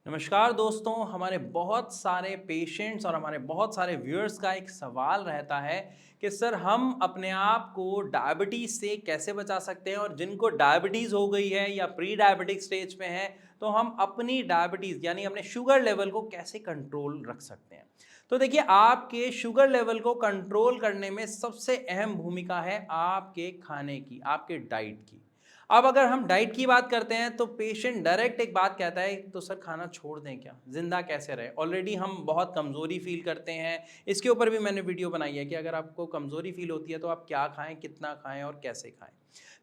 नमस्कार दोस्तों, हमारे बहुत सारे पेशेंट्स और हमारे बहुत सारे व्यूअर्स का एक सवाल रहता है कि सर हम अपने आप को डायबिटीज़ से कैसे बचा सकते हैं। और जिनको डायबिटीज़ हो गई है या प्री डायबिटिक स्टेज पे हैं, तो हम अपनी डायबिटीज़ यानी अपने शुगर लेवल को कैसे कंट्रोल रख सकते हैं। तो देखिए, आपके शुगर लेवल को कंट्रोल करने में सबसे अहम भूमिका है आपके खाने की, आपके डाइट की। अब अगर हम डाइट की बात करते हैं तो पेशेंट डायरेक्ट एक बात कहता है, तो सर खाना छोड़ दें क्या, जिंदा कैसे रहे, ऑलरेडी हम बहुत कमज़ोरी फील करते हैं। इसके ऊपर भी मैंने वीडियो बनाई है कि अगर आपको कमज़ोरी फील होती है तो आप क्या खाएं, कितना खाएं और कैसे खाएं।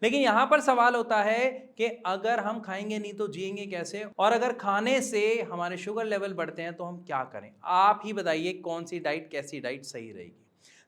लेकिन यहाँ पर सवाल होता है कि अगर हम खाएंगे नहीं तो जिएंगे कैसे, और अगर खाने से हमारे शुगर लेवल बढ़ते हैं तो हम क्या करें। आप ही बताइए कौन सी डाइट, कैसी डाइट सही रहेगी।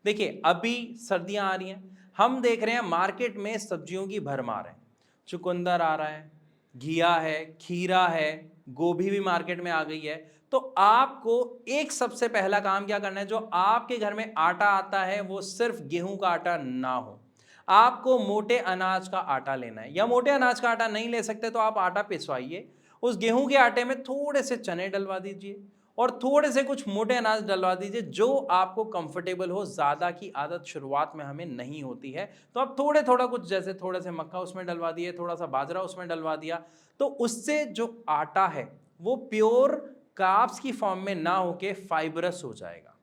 देखिए, अभी सर्दियाँ आ रही हैं, हम देख रहे हैं मार्केट में सब्जियों की भरमार है। चुकंदर आ रहा है, घिया है, खीरा है, गोभी भी मार्केट में आ गई है। तो आपको एक सबसे पहला काम क्या करना है, जो आपके घर में आटा आता है वो सिर्फ गेहूं का आटा ना हो। आपको मोटे अनाज का आटा लेना है, या मोटे अनाज का आटा नहीं ले सकते तो आप आटा पिसवाइए। उस गेहूं के आटे में थोड़े से चने डलवा दीजिए और थोड़े से कुछ मोटे अनाज डलवा दीजिए, जो आपको कंफर्टेबल हो। ज़्यादा की आदत शुरुआत में हमें नहीं होती है, तो आप थोड़े थोड़ा कुछ, जैसे थोड़े से मक्का उसमें डलवा दिए, थोड़ा सा बाजरा उसमें डलवा दिया। तो उससे जो आटा है वो प्योर कार्ब्स की फॉर्म में ना होके फाइबरस हो जाएगा।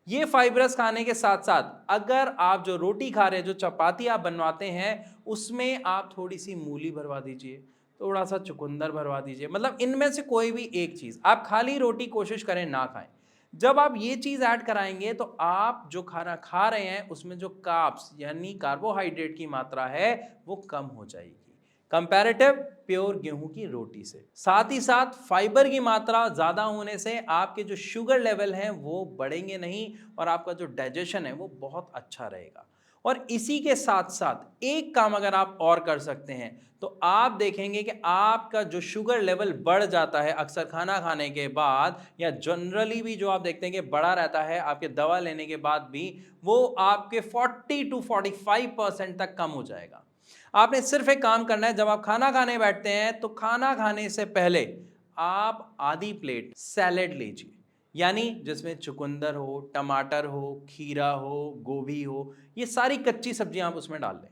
ये फाइबरस खाने के साथ साथ अगर आप जो रोटी खा रहे हैं, जो चपाती आप बनवाते हैं, उसमें आप थोड़ी सी मूली भरवा दीजिए, थोड़ा सा चुकंदर भरवा दीजिए। मतलब इनमें से कोई भी एक चीज़, आप खाली रोटी कोशिश करें ना खाएं। जब आप ये चीज़ ऐड कराएंगे तो आप जो खाना खा रहे हैं उसमें जो कार्ब्स यानी कार्बोहाइड्रेट की मात्रा है वो कम हो जाएगी, कंपैरेटिव प्योर गेहूं की रोटी से। साथ ही साथ फाइबर की मात्रा ज़्यादा होने से आपके जो शुगर लेवल हैं वो बढ़ेंगे नहीं, और आपका जो डाइजेशन है वो बहुत अच्छा रहेगा। और इसी के साथ साथ एक काम अगर आप और कर सकते हैं, तो आप देखेंगे कि आपका जो शुगर लेवल बढ़ जाता है अक्सर खाना खाने के बाद, या जनरली भी जो आप देखते हैं कि बढ़ा रहता है आपके दवा लेने के बाद भी, वो आपके 40 to 45% तक कम हो जाएगा। आपने सिर्फ एक काम करना है, जब आप खाना खाने बैठते हैं तो खाना खाने से पहले आप आधी प्लेट सैलेड लीजिए, यानी जिसमें चुकंदर हो, टमाटर हो, खीरा हो, गोभी हो, ये सारी कच्ची सब्जियां आप उसमें डाल लें।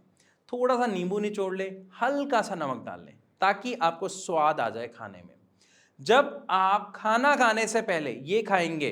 थोड़ा सा नींबू निचोड़ लें, हल्का सा नमक डाल लें, ताकि आपको स्वाद आ जाए खाने में। जब आप खाना खाने से पहले ये खाएंगे,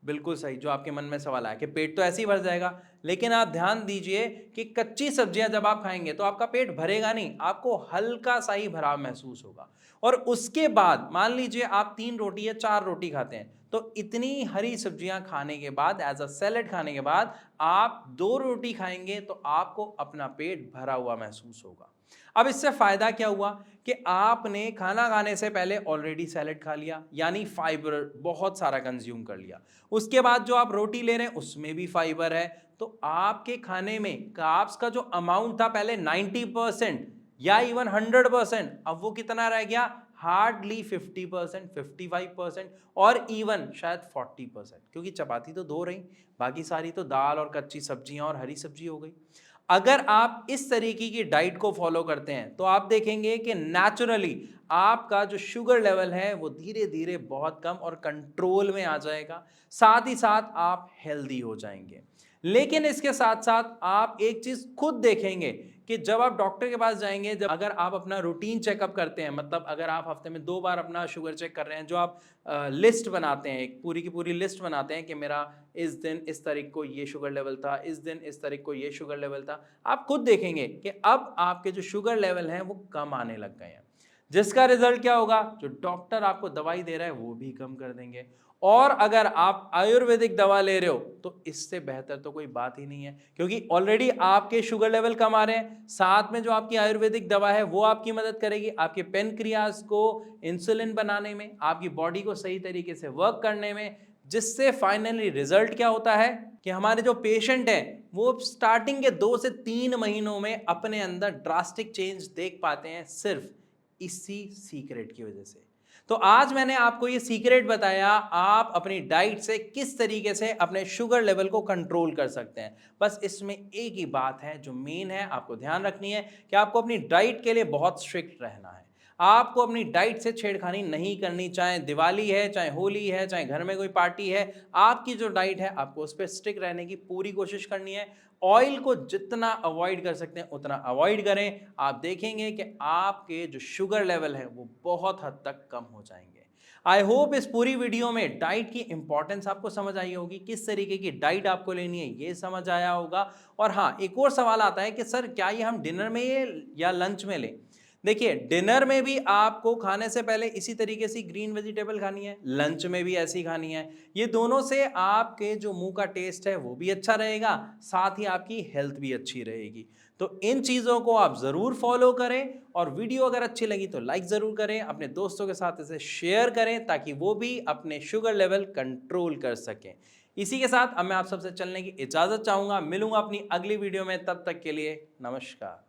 बिल्कुल सही जो आपके मन में सवाल आया कि पेट तो ऐसे ही भर जाएगा, लेकिन आप ध्यान दीजिए कि कच्ची सब्जियां जब आप खाएंगे तो आपका पेट भरेगा नहीं, आपको हल्का सा ही भराव महसूस होगा। और उसके बाद मान लीजिए आप 3 रोटी या 4 रोटी खाते हैं, तो इतनी हरी सब्जियां खाने के बाद, एज अ सैलेड खाने के बाद, आप 2 रोटी खाएंगे तो आपको अपना पेट भरा हुआ महसूस होगा। अब इससे फायदा क्या हुआ कि आपने खाना खाने से पहले ऑलरेडी सैलेड खा लिया, यानी फाइबर बहुत सारा कंज्यूम कर लिया। उसके बाद जो आप रोटी ले रहे हैं उसमें भी फाइबर है। तो आपके खाने में कार्ब्स का जो अमाउंट था पहले 90% या इवन 100%, अब वो कितना रह गया, हार्डली 50%, 55%, और इवन शायद 40%, क्योंकि चपाती तो दो रही, बाकी सारी तो दाल और कच्ची सब्जियां और हरी सब्जी हो गई। अगर आप इस तरीके की डाइट को फॉलो करते हैं तो आप देखेंगे कि नेचुरली आपका जो शुगर लेवल है वो धीरे धीरे बहुत कम और कंट्रोल में आ जाएगा। साथ ही साथ आप हेल्दी हो जाएंगे। लेकिन इसके साथ साथ आप एक चीज खुद देखेंगे कि जब आप डॉक्टर के पास जाएंगे, जब अगर आप अपना रूटीन चेकअप करते हैं, मतलब अगर आप हफ्ते में 2 बार अपना शुगर चेक कर रहे हैं, जो आप लिस्ट बनाते हैं, एक पूरी की पूरी लिस्ट बनाते हैं कि मेरा इस दिन इस तारीख को ये शुगर लेवल था, इस दिन इस तारीख को ये शुगर लेवल था, आप खुद देखेंगे कि अब आपके जो शुगर लेवल हैं वो कम आने लग गए हैं। जिसका रिजल्ट क्या होगा, जो डॉक्टर आपको दवाई दे रहा है वो भी कम कर देंगे। और अगर आप आयुर्वेदिक दवा ले रहे हो तो इससे बेहतर तो कोई बात ही नहीं है, क्योंकि ऑलरेडी आपके शुगर लेवल कम आ रहे हैं, साथ में जो आपकी आयुर्वेदिक दवा है वो आपकी मदद करेगी आपके पेनक्रियाज को इंसुलिन बनाने में, आपकी बॉडी को सही तरीके से वर्क करने में। जिससे फाइनली रिजल्ट क्या होता है कि हमारे जो पेशेंट हैं वो स्टार्टिंग के 2 से 3 महीनों में अपने अंदर ड्रास्टिक चेंज देख पाते हैं, सिर्फ इसी सीक्रेट की वजह से। तो आज मैंने आपको ये सीक्रेट बताया, आप अपनी डाइट से किस तरीके से अपने शुगर लेवल को कंट्रोल कर सकते हैं। बस इसमें एक ही बात है जो मेन है, आपको ध्यान रखनी है कि आपको अपनी डाइट के लिए बहुत स्ट्रिक्ट रहना है। आपको अपनी डाइट से छेड़खानी नहीं करनी, चाहे दिवाली है, चाहे होली है, चाहे घर में कोई पार्टी है। आपकी जो डाइट है आपको उस पे स्टिक रहने की पूरी कोशिश करनी है। ऑयल को जितना अवॉइड कर सकते हैं उतना अवॉइड करें। आप देखेंगे कि आपके जो शुगर लेवल है वो बहुत हद तक कम हो जाएंगे। आई होप इस पूरी वीडियो में डाइट की इंपॉर्टेंस आपको समझ आई होगी, किस तरीके की डाइट आपको लेनी है ये समझ आया होगा। और हाँ, एक और सवाल आता है कि सर क्या ये हम डिनर में या लंच में लें? देखिए, डिनर में भी आपको खाने से पहले इसी तरीके से ग्रीन वेजिटेबल खानी है, लंच में भी ऐसी खानी है। ये दोनों से आपके जो मुंह का टेस्ट है वो भी अच्छा रहेगा, साथ ही आपकी हेल्थ भी अच्छी रहेगी। तो इन चीज़ों को आप ज़रूर फॉलो करें, और वीडियो अगर अच्छी लगी तो लाइक ज़रूर करें, अपने दोस्तों के साथ इसे शेयर करें ताकि वो भी अपने शुगर लेवल कंट्रोल कर सकें। इसी के साथ अब मैं आप सबसे चलने की इजाज़त चाहूँगा। मिलूंगा अपनी अगली वीडियो में, तब तक के लिए नमस्कार।